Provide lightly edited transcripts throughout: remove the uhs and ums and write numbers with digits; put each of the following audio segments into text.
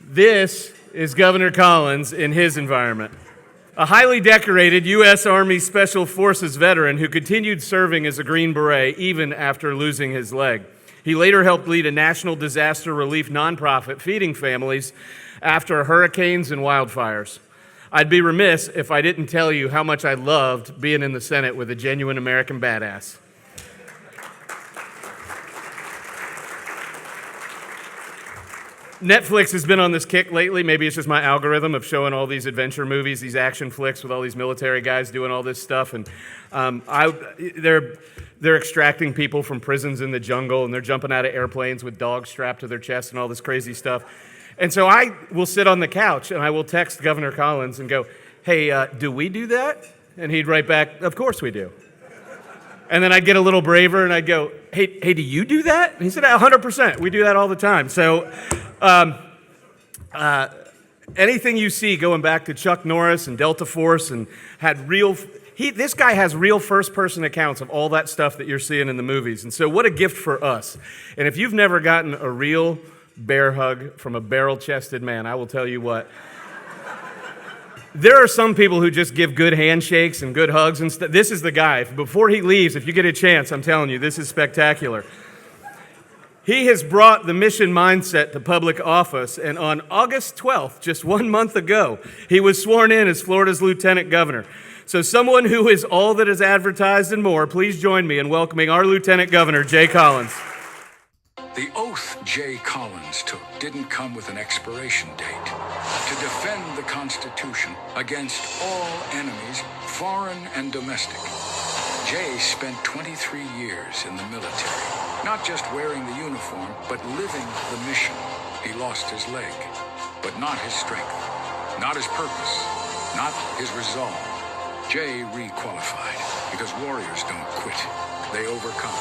This is Governor Collins in his environment. A highly decorated U.S. Army Special Forces veteran who continued serving as a Green Beret even after losing his leg. He later helped lead a national disaster relief nonprofit feeding families after hurricanes and wildfires. I'd be remiss if I didn't tell you how much I loved being in the Senate with a genuine American badass. Netflix has been on this kick lately. Maybe it's just my algorithm of showing all these adventure movies, these action flicks with all these military guys doing all this stuff. And they're extracting people from prisons in the jungle, and they're jumping out of airplanes with dogs strapped to their chest and all this crazy stuff. And so I will sit on the couch and I will text Governor Collins and go, hey, do we do that? And he'd write back, of course we do. And then I'd get a little braver and I'd go, hey, do you do that? And he said, 100%. We do that all the time. So anything you see going back to Chuck Norris and Delta Force and this guy has real first-person accounts of all that stuff that you're seeing in the movies. And so what a gift for us. And if you've never gotten a real bear hug from a barrel-chested man, I will tell you what. There are some people who just give good handshakes and good hugs and stuff. This is the guy. Before he leaves, if you get a chance, I'm telling you, this is spectacular. He has brought the mission mindset to public office, and on August 12th, just 1 month ago, he was sworn in as Florida's lieutenant governor. So someone who is all that is advertised and more, please join me in welcoming our lieutenant governor, Jay Collins. The oath Jay Collins took didn't come with an expiration date. To defend the Constitution against all enemies, foreign and domestic. Jay spent 23 years in the military, not just wearing the uniform, but living the mission. He lost his leg, but not his strength, not his purpose, not his resolve. Jay re-qualified because warriors don't quit, they overcome.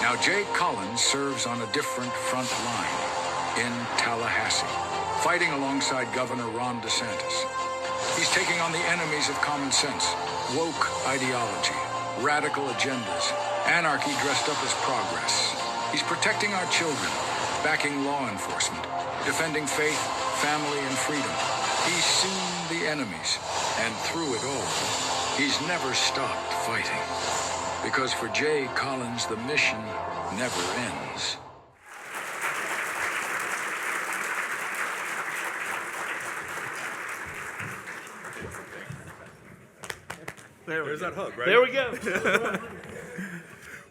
Now Jay Collins serves on a different front line in Tallahassee, fighting alongside Governor Ron DeSantis. He's taking on the enemies of common sense, woke ideology, radical agendas, anarchy dressed up as progress. He's protecting our children, backing law enforcement, defending faith, family, and freedom. He's seen the enemies, and through it all, he's never stopped fighting. Because for Jay Collins, the mission never ends. There's that hug, right? There we go.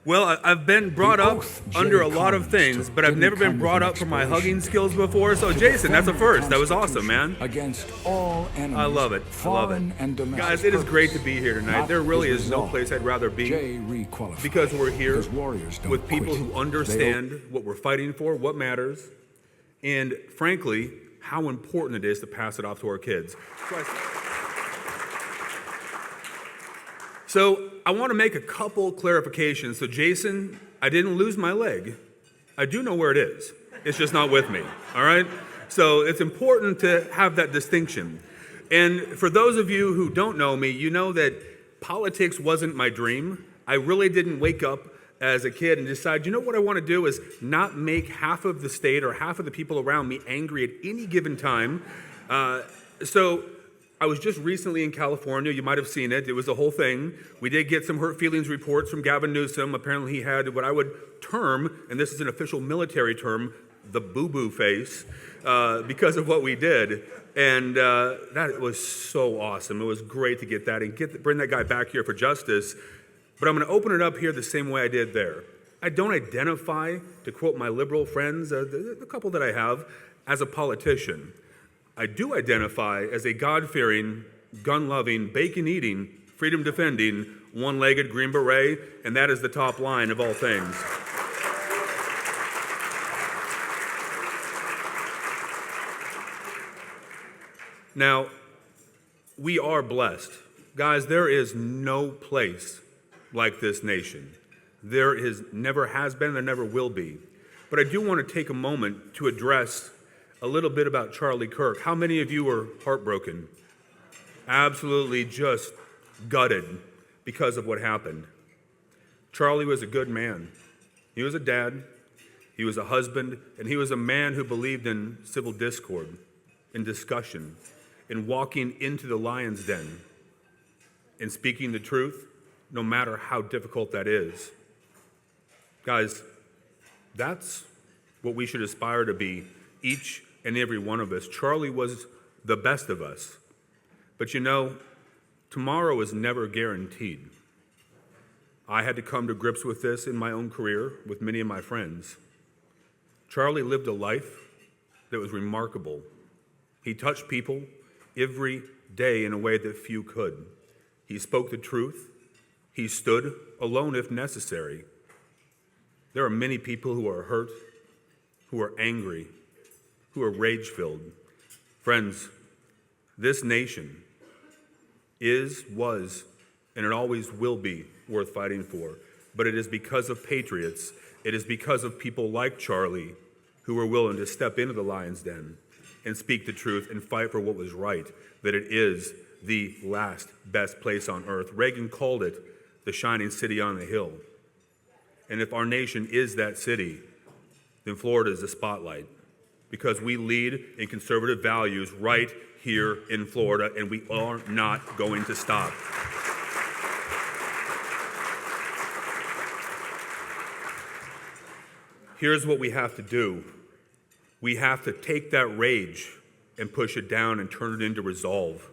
Well, I've been brought up under a lot of things, but I've never been brought up for my hugging skills before. So, Jason, that's a first. That was awesome, man. Against all enemies, I love it. I love it. Guys, it is great to be here tonight. There really is no place I'd rather be because we're here with people who understand what we're fighting for, what matters, and frankly, how important it is to pass it off to our kids. So I want to make a couple clarifications. So Jason, I didn't lose my leg. I do know where it is. It's just not with me, all right? So it's important to have that distinction. And for those of you who don't know me, you know that politics wasn't my dream. I really didn't wake up as a kid and decide, you know what I want to do is not make half of the state or half of the people around me angry at any given time. So I was just recently in California. You might have seen it. It was the whole thing. We did get some hurt feelings reports from Gavin Newsom. Apparently he had what I would term, and this is an official military term, the boo-boo face, because of what we did. And that was so awesome. It was great to get that and bring that guy back here for justice. But I'm going to open it up here the same way I did there. I don't identify, to quote my liberal friends, the couple that I have, as a politician. I do identify as a God-fearing, gun-loving, bacon-eating, freedom-defending, one-legged Green Beret, and that is the top line of all things. Now, we are blessed. Guys, there is no place like this nation. There never has been, there never will be. But I do want to take a moment to address a little bit about Charlie Kirk. How many of you were heartbroken? Absolutely just gutted because of what happened. Charlie was a good man. He was a dad, he was a husband, and he was a man who believed in civil discord. in discussion, in walking into the lion's den, in speaking the truth, no matter how difficult that is. Guys, that's what we should aspire to be, each and every one of us. Charlie was the best of us. But you know, tomorrow is never guaranteed. I had to come to grips with this in my own career with many of my friends. Charlie lived a life that was remarkable. He touched people every day in a way that few could. He spoke the truth. He stood alone if necessary. There are many people who are hurt, who are angry, who are rage-filled. Friends, this nation is, was, and it always will be worth fighting for. But it is because of patriots, it is because of people like Charlie who were willing to step into the lion's den and speak the truth and fight for what was right, that it is the last best place on earth. Reagan called it the shining city on the hill. And if our nation is that city, then Florida is the spotlight, because we lead in conservative values right here in Florida, and we are not going to stop. Here's what we have to do. We have to take that rage and push it down and turn it into resolve.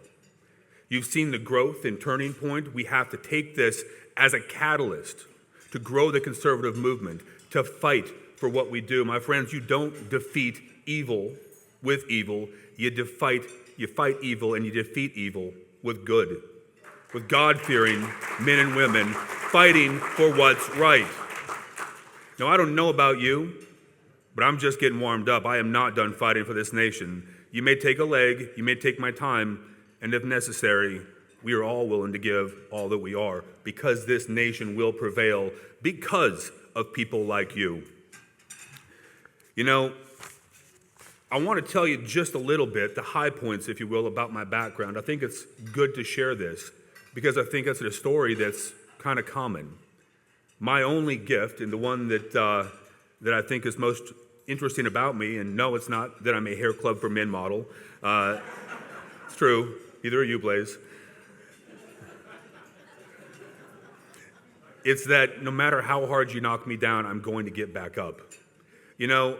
You've seen the growth in Turning Point. We have to take this as a catalyst to grow the conservative movement, to fight for what we do. My friends, you don't defeat evil with evil. You fight evil and you defeat evil with good, with God-fearing men and women fighting for what's right. Now, I don't know about you, but I'm just getting warmed up. I am not done fighting for this nation. You may take a leg, you may take my time, and if necessary, we are all willing to give all that we are, because this nation will prevail because of people like you. You know, I want to tell you just a little bit, the high points, if you will, about my background. I think it's good to share this because I think it's a story that's kind of common. My only gift, and the one that I think is most interesting about me, and no, it's not that I'm a hair club for men model. It's true. Neither are you, Blaze. It's that no matter how hard you knock me down, I'm going to get back up. You know,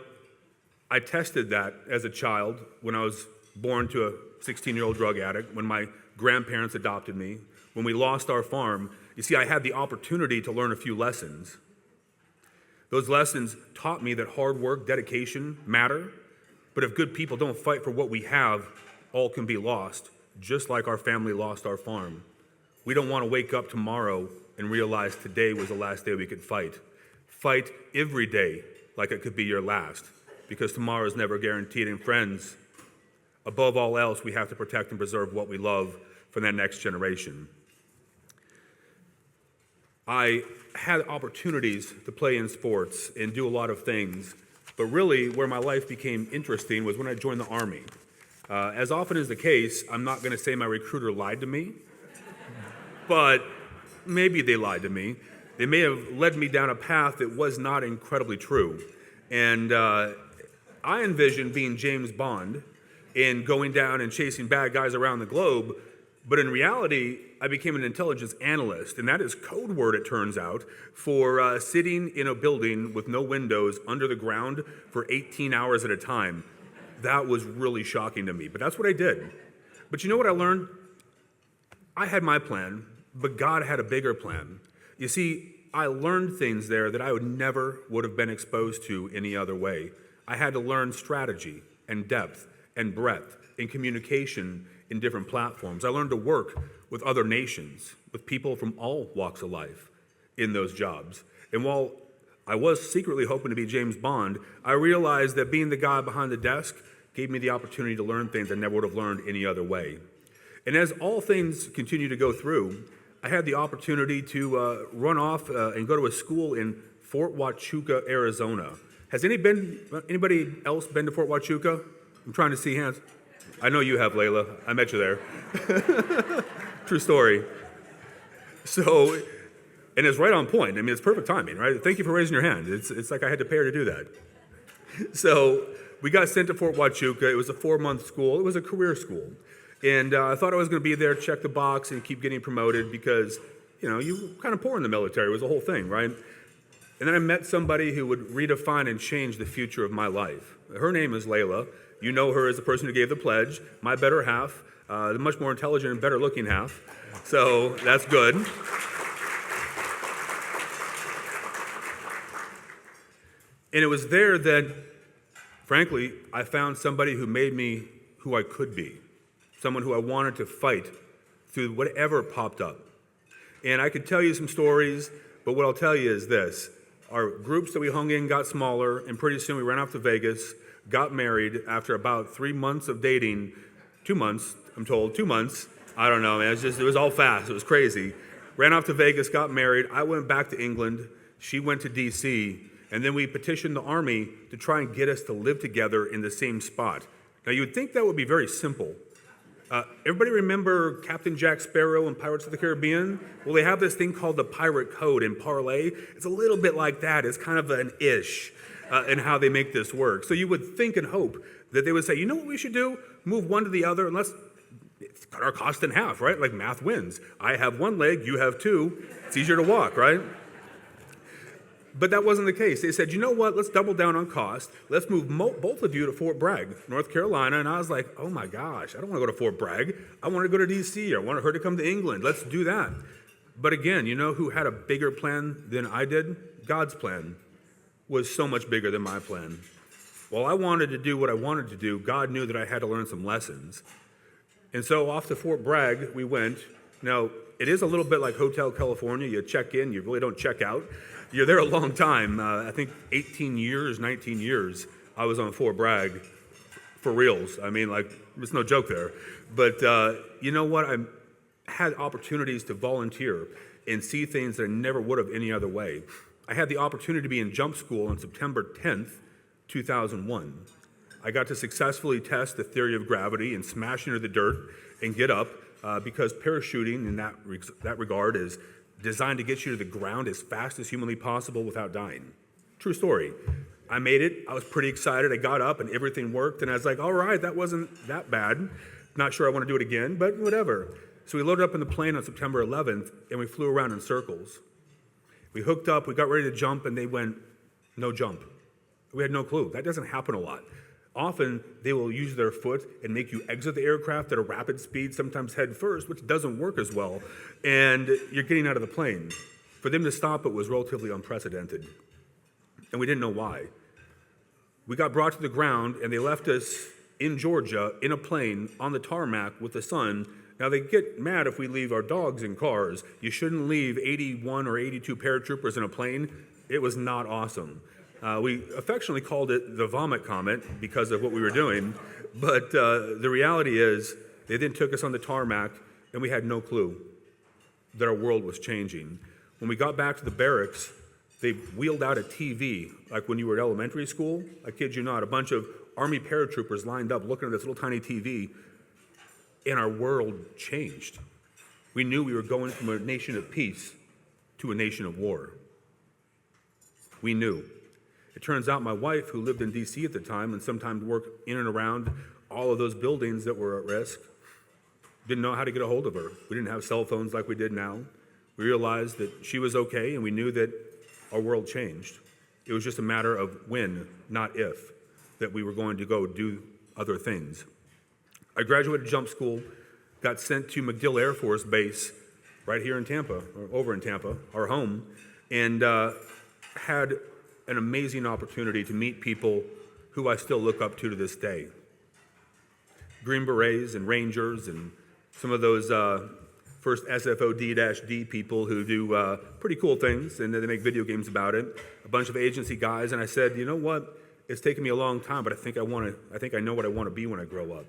I tested that as a child when I was born to a 16-year-old drug addict, when my grandparents adopted me, when we lost our farm. You see, I had the opportunity to learn a few lessons. Those lessons taught me that hard work, dedication matter, but if good people don't fight for what we have, all can be lost, just like our family lost our farm. We don't want to wake up tomorrow and realize today was the last day we could fight. Fight every day like it could be your last, because tomorrow is never guaranteed. And friends, above all else, we have to protect and preserve what we love for that next generation. I had opportunities to play in sports and do a lot of things, but really where my life became interesting was when I joined the Army. As often is the case, I'm not going to say my recruiter lied to me, but maybe they lied to me. They may have led me down a path that was not incredibly true. And I envisioned being James Bond and going down and chasing bad guys around the globe, but in reality, I became an intelligence analyst, and that is code word, it turns out, for sitting in a building with no windows under the ground for 18 hours at a time. That was really shocking to me, but that's what I did. But you know what I learned? I had my plan, but God had a bigger plan. You see, I learned things there that I would have been exposed to any other way. I had to learn strategy and depth and breadth and communication in different platforms. I learned to work with other nations, with people from all walks of life in those jobs. And while I was secretly hoping to be James Bond, I realized that being the guy behind the desk gave me the opportunity to learn things I never would have learned any other way. And as all things continue to go through, I had the opportunity to run off and go to a school in Fort Huachuca, Arizona. Has anybody else been to Fort Huachuca? I'm trying to see hands. I know you have, Layla. I met you there. True story. So, and it's right on point. I mean, it's perfect timing, right? Thank you for raising your hand. It's like I had to pay her to do that. So we got sent to Fort Huachuca. It was a 4-month school. It was a career school. And I thought I was going to be there, check the box, and keep getting promoted because, you kind of poor in the military. It was the whole thing, right? And then I met somebody who would redefine and change the future of my life. Her name is Layla. You know her as the person who gave the pledge, my better half, the much more intelligent and better looking half. So that's good. And it was there that, frankly, I found somebody who made me who I could be, someone who I wanted to fight through whatever popped up. And I could tell you some stories, but what I'll tell you is this. Our groups that we hung in got smaller, and pretty soon we ran off to Vegas, got married after about 3 months of dating. 2 months, I'm told, 2 months. I don't know, man. It was all fast. It was crazy. Ran off to Vegas, got married. I went back to England. She went to D.C., and then we petitioned the Army to try and get us to live together in the same spot. Now, you would think that would be very simple. Everybody remember Captain Jack Sparrow in Pirates of the Caribbean? Well, they have this thing called the Pirate Code in Parlay. It's a little bit like that. It's kind of an ish in how they make this work. So you would think and hope that they would say, you know what we should do? Move one to the other and let's cut our cost in half, right? Like math wins. I have one leg, you have two. It's easier to walk, right? But that wasn't the case. They said, you know what, let's double down on cost. Let's move both of you to Fort Bragg, North Carolina. And I was like, oh my gosh, I don't want to go to Fort Bragg. I want to go to D.C. I want her to come to England. Let's do that. But again, you know who had a bigger plan than I did? God's plan was so much bigger than my plan. While I wanted to do what I wanted to do, God knew that I had to learn some lessons. And so off to Fort Bragg we went. Now, it is a little bit like Hotel California. You check in, you really don't check out. You're there a long time. I think 18 years, 19 years, I was on Fort Bragg for reals. I mean, like, there's no joke there. But you know what? I had opportunities to volunteer and see things that I never would have any other way. I had the opportunity to be in jump school on September 10th, 2001. I got to successfully test the theory of gravity and smash into the dirt and get up because parachuting in that regard is designed to get you to the ground as fast as humanly possible without dying. True story. I made it. I was pretty excited. I got up and everything worked. And I was like, all right, that wasn't that bad. Not sure I want to do it again, but whatever. So we loaded up in the plane on September 11th and we flew around in circles. We hooked up, we got ready to jump, and they went, no jump. We had no clue. That doesn't happen a lot. Often, they will use their foot and make you exit the aircraft at a rapid speed, sometimes head first, which doesn't work as well, and you're getting out of the plane. For them to stop it was relatively unprecedented, and we didn't know why. We got brought to the ground, and they left us in Georgia in a plane on the tarmac with the sun. Now, they get mad if we leave our dogs in cars. You shouldn't leave 81 or 82 paratroopers in a plane. It was not awesome. We affectionately called it the vomit comet because of what we were doing, but the reality is they then took us on the tarmac and we had no clue that our world was changing. When we got back to the barracks, they wheeled out a TV, like when you were at elementary school. I kid you not, a bunch of Army paratroopers lined up looking at this little tiny TV, and our world changed. We knew we were going from a nation of peace to a nation of war. We knew. It turns out my wife, who lived in D.C. at the time and sometimes worked in and around all of those buildings that were at risk, didn't know how to get a hold of her. We didn't have cell phones like we did now. We realized that she was okay, and we knew that our world changed. It was just a matter of when, not if, that we were going to go do other things. I graduated jump school, got sent to MacDill Air Force Base right here in Tampa, or over in Tampa, our home, and had an amazing opportunity to meet people who I still look up to this day. Green Berets and Rangers and some of those first SFOD-D people who do pretty cool things, and they make video games about it. A bunch of agency guys, and I said, you know what? It's taken me a long time, but I think I know what I want to be when I grow up.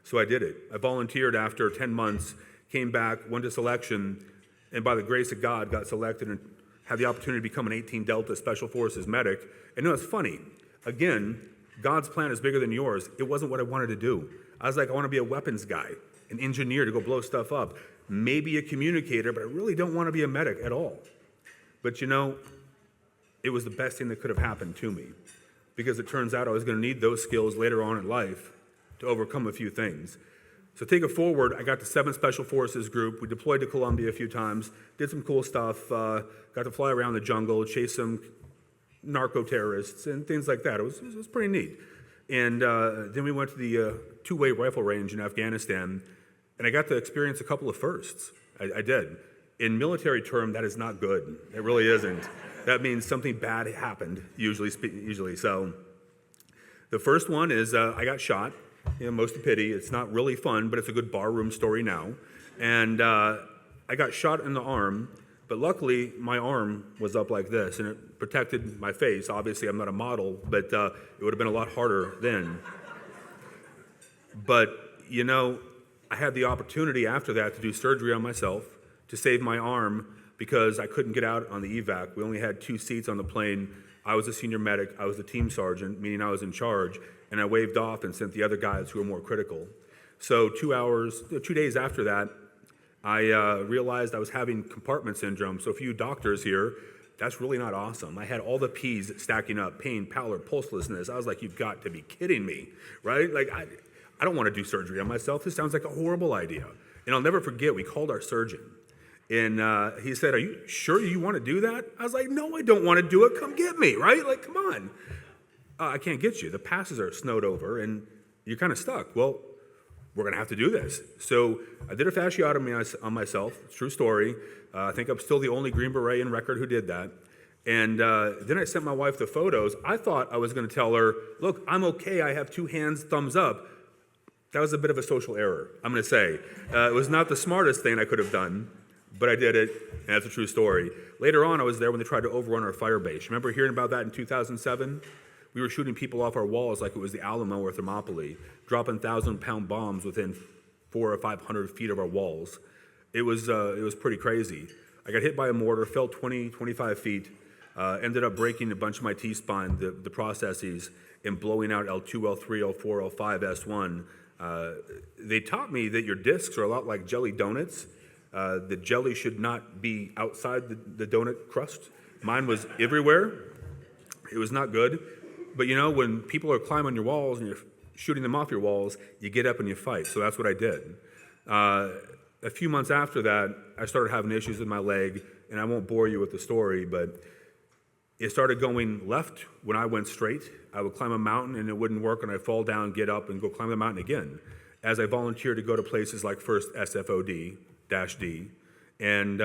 So I did it. I volunteered after 10 months, came back, went to selection, and by the grace of God, got selected and had the opportunity to become an 18 Delta Special Forces medic. And you know, it's funny. Again, God's plan is bigger than yours. It wasn't what I wanted to do. I was like, I want to be a weapons guy, an engineer to go blow stuff up, maybe a communicator, but I really don't want to be a medic at all. But you know, it was the best thing that could have happened to me. because it turns out I was going to need those skills later on in life to overcome a few things. So take it forward, I got the 7th Special Forces Group. We deployed to Colombia a few times, did some cool stuff, got to fly around the jungle, chase some narco-terrorists and things like that. It was pretty neat. And then we went to the two-way rifle range in Afghanistan, and I got to experience a couple of firsts. I did. In military term, that is not good. It really isn't. That means something bad happened, usually. So the first one is I got shot. Most of pity. It's not really fun, but it's a good barroom story now. And I got shot in the arm, but luckily my arm was up like this, and it protected my face. Obviously, I'm not a model, but it would have been a lot harder then. But, I had the opportunity after that to do surgery on myself to save my arm because I couldn't get out on the evac. We only had 2 seats on the plane. I was a senior medic. I was the team sergeant, meaning I was in charge, and I waved off and sent the other guys who were more critical. So 2 days after that, I realized I was having compartment syndrome. So for you doctors here, that's really not awesome. I had all the P's stacking up: pain, pallor, pulselessness. I was like, you've got to be kidding me, right? Like, I don't want to do surgery on myself. This sounds like a horrible idea. And I'll never forget, we called our surgeon. And he said, are you sure you want to do that? I was like, no, I don't want to do it. Come get me, right? Like, come on. I can't get you. The passes are snowed over, and you're kind of stuck. Well, we're going to have to do this. So I did a fasciotomy on myself. It's a true story. I think I'm still the only Green Beret in record who did that. And then I sent my wife the photos. I thought I was going to tell her, look, I'm okay. I have 2 hands, thumbs up. That was a bit of a social error, I'm going to say. It was not the smartest thing I could have done, but I did it, and that's a true story. Later on, I was there when they tried to overrun our fire base. Remember hearing about that in 2007? We were shooting people off our walls like it was the Alamo or Thermopylae, dropping 1,000-pound bombs within 400 or 500 feet of our walls. It was pretty crazy. I got hit by a mortar, fell 20, 25 feet, ended up breaking a bunch of my T-spine, the processes, and blowing out L2, L3, L4, L5, S1. They taught me that your discs are a lot like jelly donuts. The jelly should not be outside the donut crust. Mine was everywhere. It was not good. But when people are climbing your walls and you're shooting them off your walls, you get up and you fight. So that's what I did. A few months after that, I started having issues with my leg, and I won't bore you with the story, but it started going left when I went straight. I would climb a mountain and it wouldn't work, and I'd fall down, get up, and go climb the mountain again. As I volunteered to go to places like first SFOD-D, and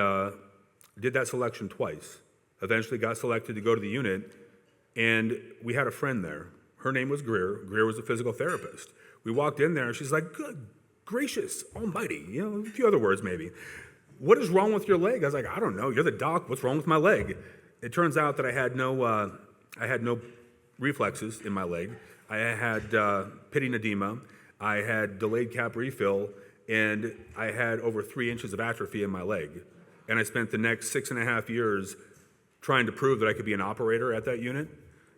did that selection twice. Eventually got selected to go to the unit, and we had a friend there. Her name was Greer. Greer was a physical therapist. We walked in there, and she's like, good gracious almighty, a few other words maybe. What is wrong with your leg? I was like, I don't know. You're the doc. What's wrong with my leg? It turns out that I had no reflexes in my leg. I had pitting edema. I had delayed cap refill, and I had over 3 inches of atrophy in my leg. And I spent the next 6.5 years trying to prove that I could be an operator at that unit,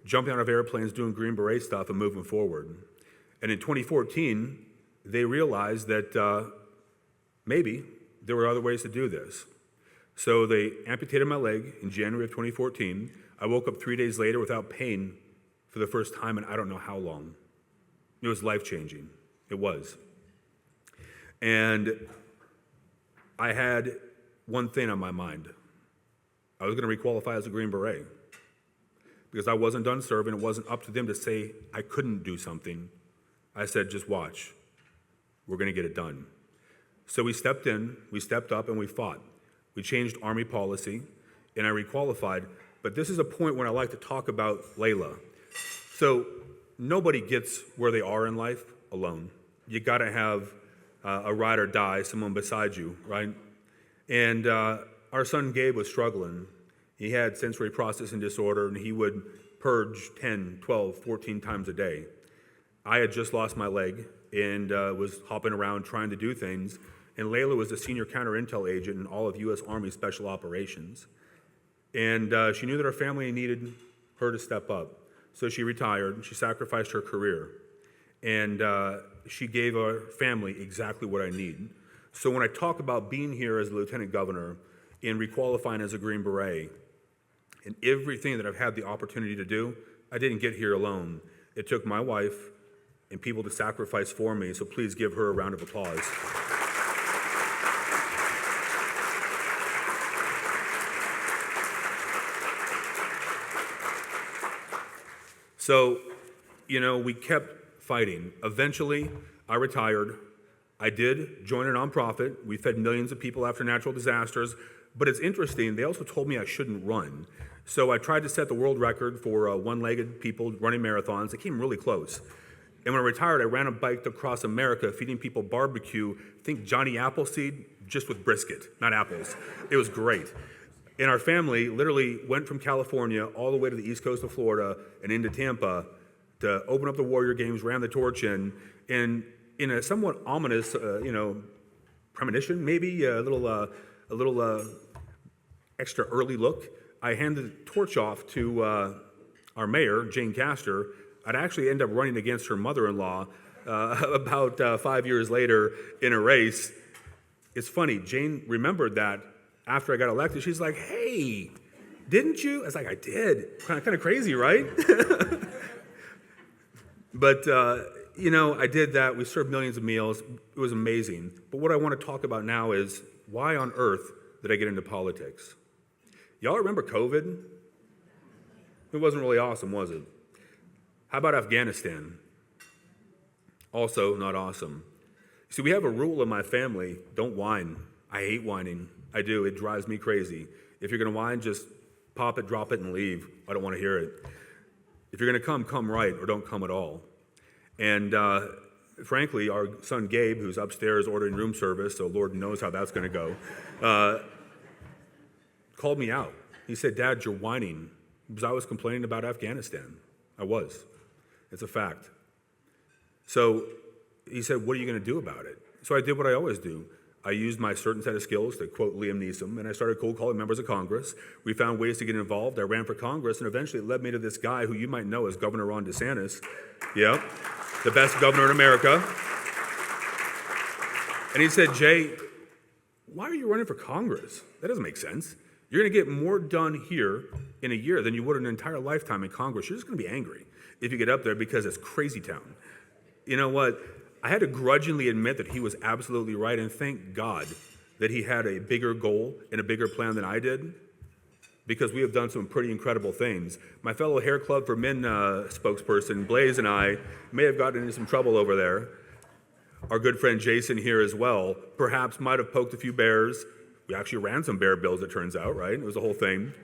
jumping out of airplanes, doing Green Beret stuff, and moving forward. And in 2014, they realized that maybe there were other ways to do this. So they amputated my leg in January of 2014. I woke up 3 days later without pain for the first time in I don't know how long. It was life-changing. It was. And I had one thing on my mind. I was going to requalify as a Green Beret because I wasn't done serving. It wasn't up to them to say I couldn't do something. I said, just watch. We're going to get it done. So we stepped in, we stepped up, and we fought. We changed Army policy, and I requalified. But this is a point when I like to talk about Layla. So nobody gets where they are in life alone. You got to have a ride or die, someone beside you, right? And our son Gabe was struggling. He had sensory processing disorder, and he would purge 10, 12, 14 times a day. I had just lost my leg and was hopping around trying to do things. And Layla was a senior counter-intel agent in all of U.S. Army Special Operations. And she knew that our family needed her to step up. So she retired. She sacrificed her career. And she gave our family exactly what I need. So when I talk about being here as a lieutenant governor and requalifying as a Green Beret, and everything that I've had the opportunity to do, I didn't get here alone. It took my wife and people to sacrifice for me, so please give her a round of applause. So, we kept fighting. Eventually, I retired. I did join a nonprofit. We fed millions of people after natural disasters. But it's interesting, they also told me I shouldn't run. So I tried to set the world record for one-legged people running marathons. I came really close. And when I retired, I ran a bike across America feeding people barbecue, think Johnny Appleseed, just with brisket, not apples. It was great. And our family literally went from California all the way to the east coast of Florida and into Tampa to open up the Warrior Games, ran the torch in, and in a somewhat ominous, premonition, maybe a little extra early look, I handed the torch off to our mayor, Jane Castor. I'd actually end up running against her mother-in-law about 5 years later in a race. It's funny, Jane remembered that after I got elected. She's like, hey, didn't you? I was like, I did. Kind of crazy, right? But, I did that. We served millions of meals. It was amazing. But what I want to talk about now is, why on earth did I get into politics? Y'all remember COVID? It wasn't really awesome, was it? How about Afghanistan? Also not awesome. See, we have a rule in my family, don't whine. I hate whining. I do. It drives me crazy. If you're going to whine, just pop it, drop it, and leave. I don't want to hear it. If you're going to come right, or don't come at all. And frankly, our son Gabe, who's upstairs ordering room service, so Lord knows how that's going to go, called me out. He said, Dad, you're whining. Because I was complaining about Afghanistan. I was. It's a fact. So he said, what are you going to do about it? So I did what I always do. I used my certain set of skills, to quote Liam Neeson, and I started cold calling members of Congress. We found ways to get involved. I ran for Congress, and eventually it led me to this guy who you might know as Governor Ron DeSantis. Yep, the best governor in America. And he said, Jay, why are you running for Congress? That doesn't make sense. You're going to get more done here in a year than you would in an entire lifetime in Congress. You're just going to be angry if you get up there because it's crazy town. You know what? I had to grudgingly admit that he was absolutely right, and thank God that he had a bigger goal and a bigger plan than I did, because we have done some pretty incredible things. My fellow Hair Club for Men spokesperson, Blaze, and I may have gotten into some trouble over there. Our good friend Jason here as well, perhaps might have poked a few bears. We actually ran some bear bills, it turns out, right? It was a whole thing.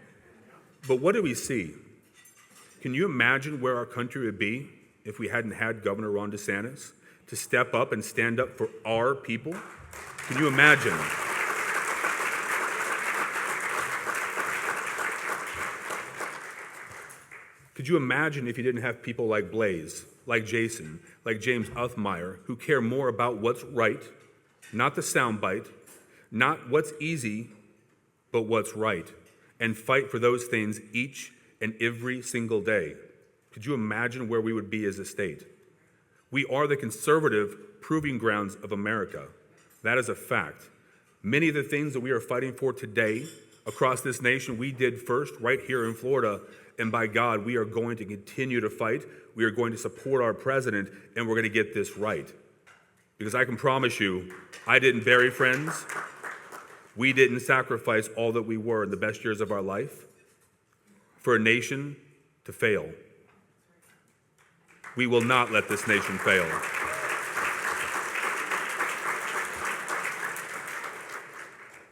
But what did we see? Can you imagine where our country would be if we hadn't had Governor Ron DeSantis to step up and stand up for our people? Can you imagine? Could you imagine if you didn't have people like Blaze, like Jason, like James Uthmeyer, who care more about what's right, not the soundbite, not what's easy, but what's right, and fight for those things each and every single day? Could you imagine where we would be as a state? We are the conservative proving grounds of America. That is a fact. Many of the things that we are fighting for today across this nation, we did first right here in Florida. And by God, we are going to continue to fight. We are going to support our president, and we're going to get this right. Because I can promise you, I didn't bury friends. We didn't sacrifice all that we were in the best years of our life for a nation to fail. We will not let this nation fail.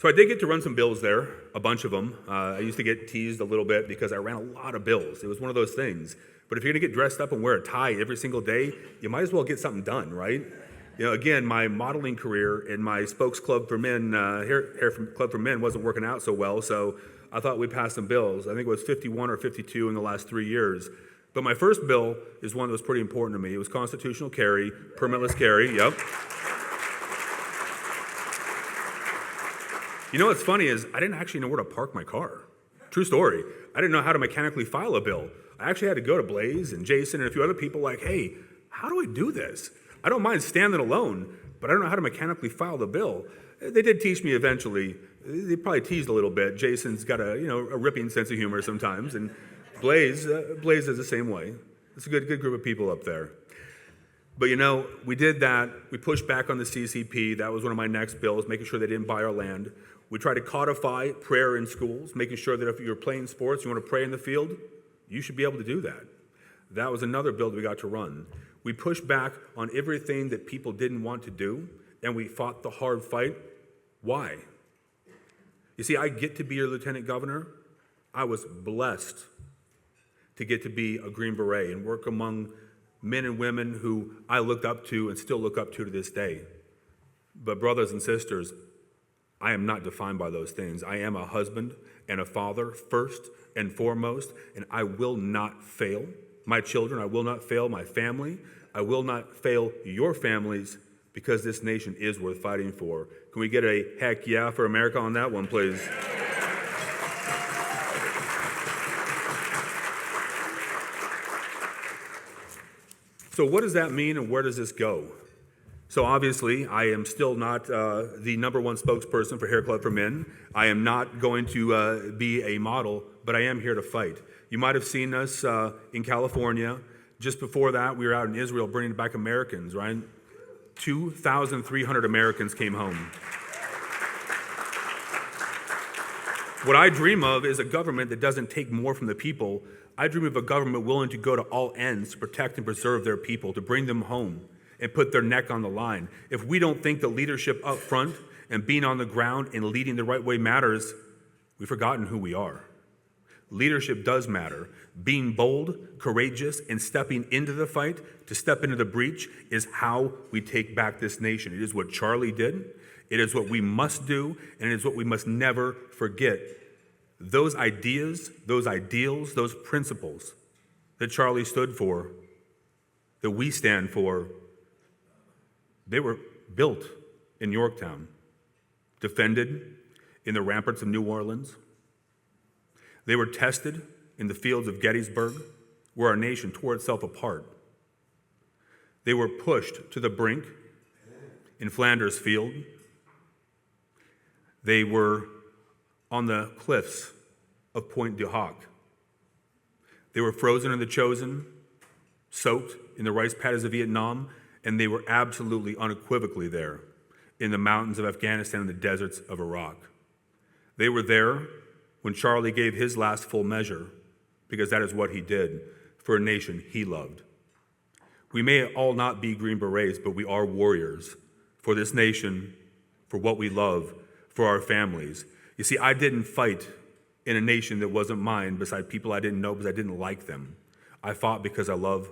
So I did get to run some bills there, a bunch of them. I used to get teased a little bit because I ran a lot of bills. It was one of those things. But if you're going to get dressed up and wear a tie every single day, you might as well get something done, right? Again, my modeling career in my Spokes Club for Men, Hair Club for Men wasn't working out so well, so I thought we'd pass some bills. I think it was 51 or 52 in the last 3 years. But my first bill is one that was pretty important to me. It was constitutional carry, permitless carry, yep. You know what's funny is I didn't actually know where to park my car. True story. I didn't know how to mechanically file a bill. I actually had to go to Blaze and Jason and a few other people like, hey, how do I do this? I don't mind standing alone, but I don't know how to mechanically file the bill. They did teach me eventually. They probably teased a little bit. Jason's got a ripping sense of humor sometimes, and Blaze is the same way. It's a good group of people up there. But we did that. We pushed back on the CCP. That was one of my next bills, making sure they didn't buy our land. We tried to codify prayer in schools, making sure that if you're playing sports, you want to pray in the field, you should be able to do that. That was another bill that we got to run. We pushed back on everything that people didn't want to do, and we fought the hard fight. Why? You see, I get to be your lieutenant governor. I was blessed to get to be a Green Beret and work among men and women who I looked up to and still look up to this day. But brothers and sisters, I am not defined by those things. I am a husband and a father first and foremost, and I will not fail my children. I will not fail my family. I will not fail your families, because this nation is worth fighting for. Can we get a heck yeah for America on that one, please? So what does that mean, and where does this go? So obviously, I am still not the number one spokesperson for Hair Club for Men. I am not going to be a model, but I am here to fight. You might have seen us in California. Just before that, we were out in Israel bringing back Americans, right? 2,300 Americans came home. What I dream of is a government that doesn't take more from the people. I dream of a government willing to go to all ends to protect and preserve their people, to bring them home and put their neck on the line. If we don't think that leadership up front and being on the ground and leading the right way matters, we've forgotten who we are. Leadership does matter. Being bold, courageous, and stepping into the fight, to step into the breach, is how we take back this nation. It is what Charlie did. It is what we must do, and it is what we must never forget. Those ideas, those ideals, those principles that Charlie stood for, that we stand for, they were built in Yorktown, defended in the ramparts of New Orleans. They were tested in the fields of Gettysburg, where our nation tore itself apart. They were pushed to the brink in Flanders Field. They were on the cliffs of Pointe du Hoc. They were frozen in the Chosin, soaked in the rice paddies of Vietnam, and they were absolutely unequivocally there in the mountains of Afghanistan and the deserts of Iraq. They were there when Charlie gave his last full measure, because that is what he did for a nation he loved. We may all not be Green Berets, but we are warriors for this nation, for what we love, for our families. You see, I didn't fight in a nation that wasn't mine beside people I didn't know because I didn't like them. I fought because I love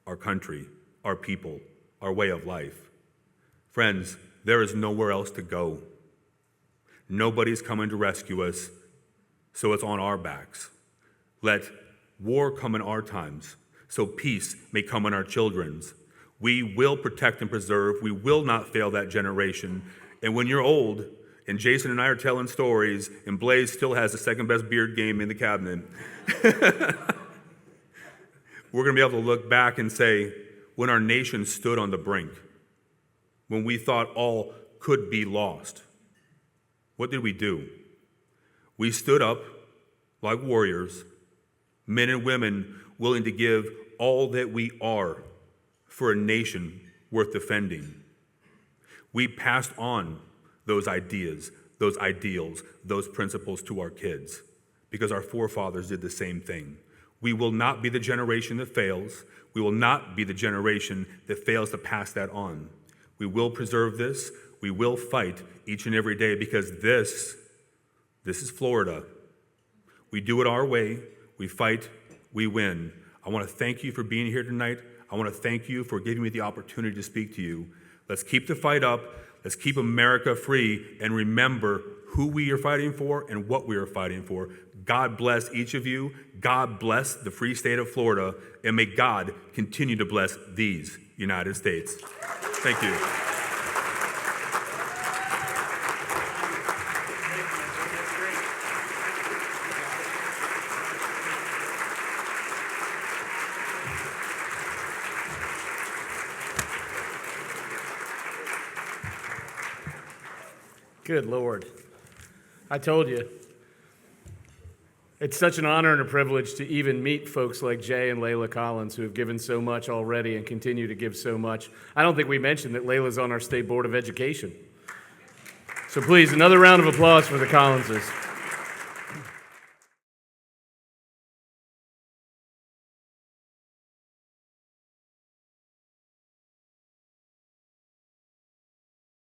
our country, our people, our way of life. Friends, there is nowhere else to go. Nobody's coming to rescue us, so it's on our backs. Let war come in our times, so peace may come in our children's. We will protect and preserve. We will not fail that generation. And when you're old, and Jason and I are telling stories, and Blaze still has the second best beard game in the cabinet, we're going to be able to look back and say, when our nation stood on the brink, when we thought all could be lost, what did we do? We stood up like warriors, men and women willing to give all that we are for a nation worth defending. We passed on those ideas, those ideals, those principles to our kids, because our forefathers did the same thing. We will not be the generation that fails. We will not be the generation that fails to pass that on. We will preserve this. We will fight each and every day, because this is Florida. We do it our way. We fight. We win. I want to thank you for being here tonight. I want to thank you for giving me the opportunity to speak to you. Let's keep the fight up. Let's keep America free, and remember who we are fighting for and what we are fighting for. God bless each of you. God bless the free state of Florida, and may God continue to bless these United States. Thank you. Good Lord. I told you. It's such an honor and a privilege to even meet folks like Jay and Layla Collins who have given so much already and continue to give so much. I don't think we mentioned that Layla's on our State Board of Education. So please, another round of applause for the Collinses.